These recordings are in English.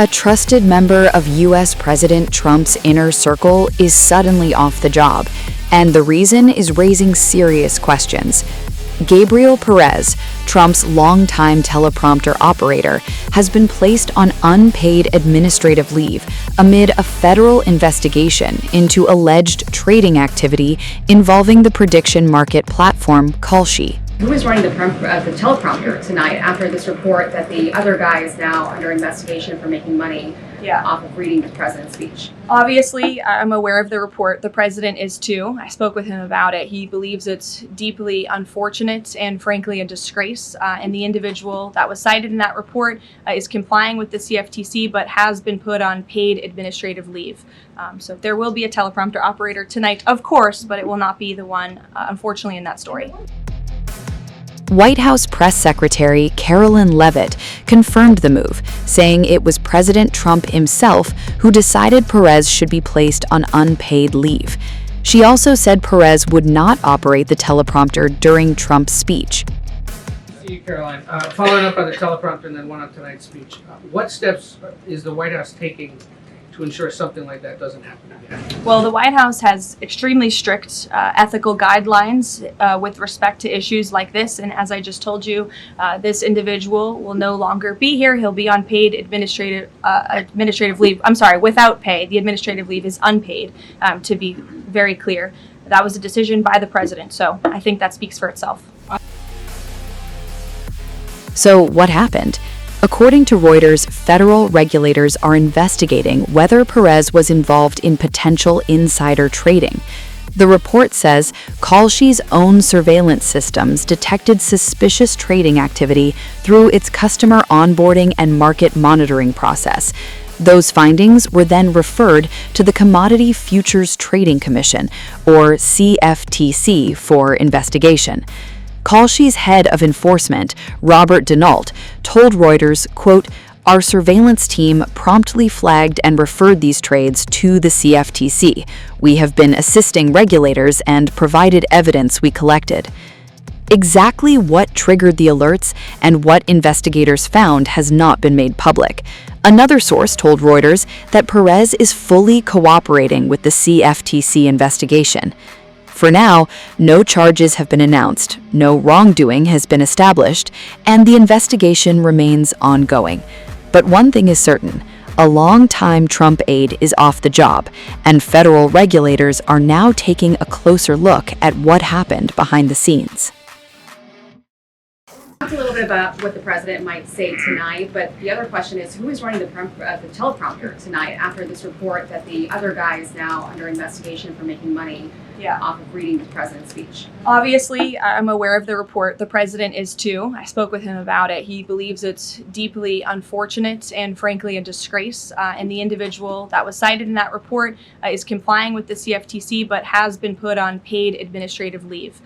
A trusted member of U.S. President Trump's inner circle is suddenly off the job, and the reason is raising serious questions. Gabriel Perez, Trump's longtime teleprompter operator, has been placed on unpaid administrative leave amid a federal investigation into alleged trading activity involving the prediction market platform Kalshi. Who is running the teleprompter tonight after this report that the other guy is now under investigation for making money off of reading the president's speech? Obviously, I'm aware of the report. The president is too. I spoke with him about it. He believes it's deeply unfortunate and frankly a disgrace. And the individual that was cited in that report is complying with the CFTC but has been put on paid administrative leave. So there will be a teleprompter operator tonight, of course, but it will not be the one, unfortunately, in that story. White House Press Secretary Karoline Leavitt confirmed the move, saying it was President Trump himself who decided Perez should be placed on unpaid leave. She also said Perez would not operate the teleprompter during Trump's speech. See you, Caroline. Following up on the teleprompter and then one on tonight's speech, what steps is the White House taking to ensure something like that doesn't happen again? Well, the White House has extremely strict ethical guidelines with respect to issues like this. And as I just told you, this individual will no longer be here. He'll be on paid administrative leave. I'm sorry, without pay. The administrative leave is unpaid, to be very clear. That was a decision by the president. So I think that speaks for itself. So what happened? According to Reuters, federal regulators are investigating whether Perez was involved in potential insider trading. The report says Kalshi's own surveillance systems detected suspicious trading activity through its customer onboarding and market monitoring process. Those findings were then referred to the Commodity Futures Trading Commission, or CFTC, for investigation. Kalshi's head of enforcement, Robert Denault, told Reuters, quote, "Our surveillance team promptly flagged and referred these trades to the CFTC. We have been assisting regulators and provided evidence we collected." Exactly what triggered the alerts and what investigators found has not been made public. Another source told Reuters that Perez is fully cooperating with the CFTC investigation. For now, no charges have been announced, no wrongdoing has been established, and the investigation remains ongoing. But one thing is certain: a longtime Trump aide is off the job, and federal regulators are now taking a closer look at what happened behind the scenes. Talked a little bit about what the president might say tonight, but the other question is who is running the teleprompter tonight after this report that the other guy is now under investigation for making money off of reading the president's speech? Obviously, I'm aware of the report. The president is too. I spoke with him about it. He believes it's deeply unfortunate and frankly a disgrace. And the individual that was cited in that report is complying with the CFTC but has been put on paid administrative leave.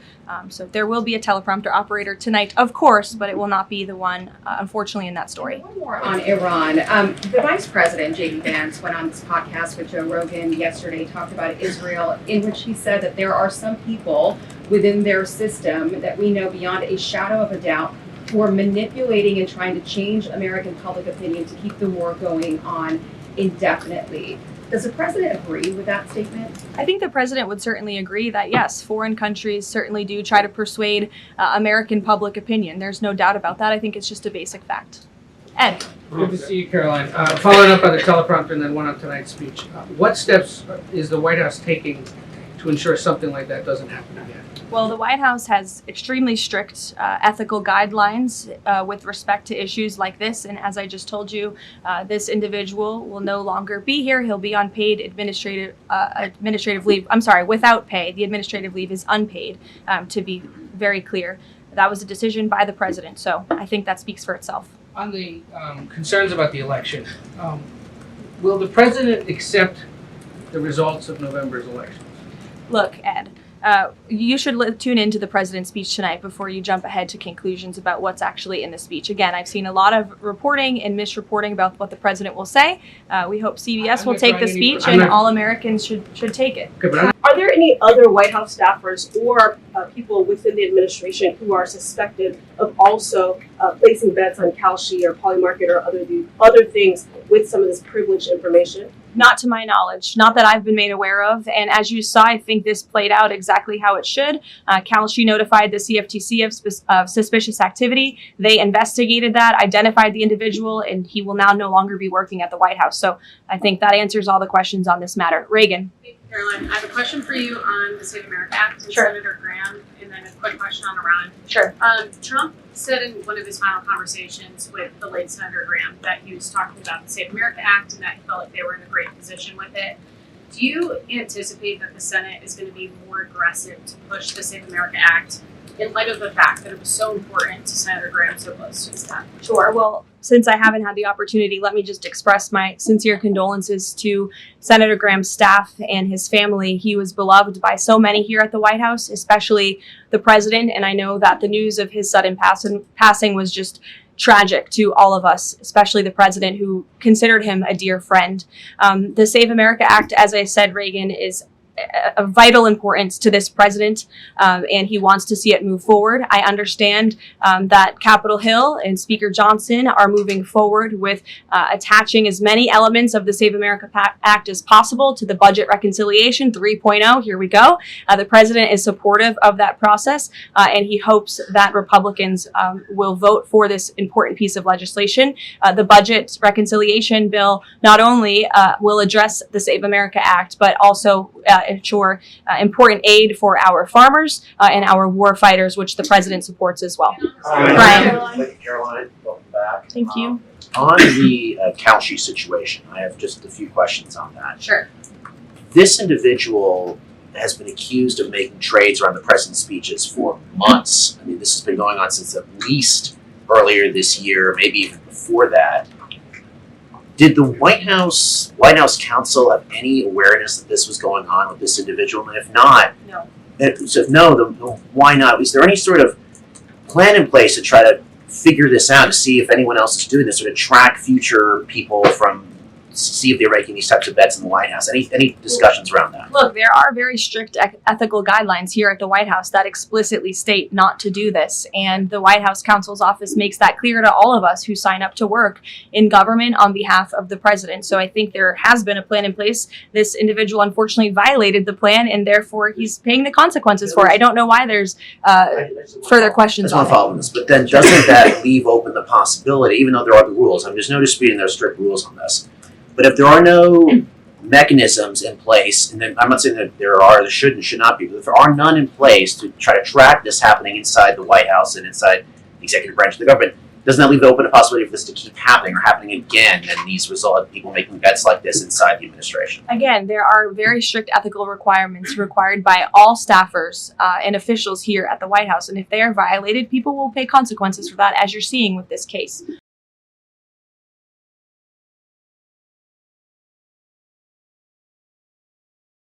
So there will be a teleprompter operator tonight, of course, but it will not be the one, unfortunately, in that story. One more on Iran. The vice president, J.D. Vance, went on this podcast with Joe Rogan yesterday, talked about Israel, in which he said that there are some people within their system that we know beyond a shadow of a doubt who are manipulating and trying to change American public opinion to keep the war going on indefinitely. Does the president agree with that statement? I think the president would certainly agree that, yes, foreign countries certainly do try to persuade American public opinion. There's no doubt about that. I think it's just a basic fact. Ed. Good to see you, Caroline. Following up on the teleprompter and then one on tonight's speech, what steps is the White House taking to ensure something like that doesn't happen again? Well, the White House has extremely strict ethical guidelines with respect to issues like this. And as I just told you, this individual will no longer be here. He'll be on paid administrative leave. I'm sorry, without pay. The administrative leave is unpaid, to be very clear. That was a decision by the president. So I think that speaks for itself. On the concerns about the election, will the president accept the results of November's elections? Look, Ed, You should tune into the president's speech tonight before you jump ahead to conclusions about what's actually in the speech. Again, I've seen a lot of reporting and misreporting about what the president will say. We hope CBS will take the speech, and all Americans should take it. Okay, but Are there any other White House staffers or people within the administration who are suspected of also placing bets on Kalshi or Polymarket or other things with some of this privileged information? Not to my knowledge, not that I've been made aware of. And as you saw, I think this played out exactly how it should. Kalshi notified the CFTC of suspicious activity. They investigated that, identified the individual, and he will now no longer be working at the White House. So I think that answers all the questions on this matter. Reagan. Karoline, I have a question for you on the Save America Act and Sure. Senator Graham, and then a quick question on Iran. Sure. Trump said in one of his final conversations with the late Senator Graham that he was talking about the Save America Act and that he felt like they were in a great position with it. Do you anticipate that the Senate is going to be more aggressive to push the Save America Act in light of the fact that it was so important to Senator Graham so close to his death? Sure. Well, since I haven't had the opportunity, let me just express my sincere condolences to Senator Graham's staff and his family. He was beloved by so many here at the White House, especially the president. And I know that the news of his sudden passing was just tragic to all of us, especially the president, who considered him a dear friend. The Save America Act, as I said, Reagan, is of vital importance to this president, and he wants to see it move forward. I understand that Capitol Hill and Speaker Johnson are moving forward with attaching as many elements of the Save America Act as possible to the Budget Reconciliation 3.0. Here we go. The president is supportive of that process, and he hopes that Republicans will vote for this important piece of legislation. The Budget Reconciliation bill not only will address the Save America Act, but also ensure important aid for our farmers and our war fighters, which the president supports as well. Brian. Karoline, welcome back. Thank you. On the Kalshi situation, I have just a few questions on that. Sure. This individual has been accused of making trades around the president's speeches for months. I mean, this has been going on since at least earlier this year, maybe even before that. Did the White House counsel have any awareness that this was going on with this individual? And if not, No. So if no, then why not? Is there any sort of plan in place to try to figure this out, to see if anyone else is doing this, or to track future people from, see if they're making these types of bets in the White House? Any discussions around that? Look, there are very strict ethical guidelines here at the White House that explicitly state not to do this. And the White House counsel's office makes that clear to all of us who sign up to work in government on behalf of the president. So I think there has been a plan in place. This individual unfortunately violated the plan, and therefore he's paying the consequences for it. I don't know why there's further questions I on just want to follow it. this, but then doesn't that leave open the possibility, even though there are the rules, there's no disputing there are strict rules on this, but if there are no mechanisms in place, and then I'm not saying that there are, there should and should not be, but if there are none in place to try to track this happening inside the White House and inside the executive branch of the government, doesn't that leave open a possibility for this to keep happening or happening again, and these result in people making bets like this inside the administration? Again, there are very strict ethical requirements required by all staffers and officials here at the White House. And if they are violated, people will pay consequences for that, as you're seeing with this case.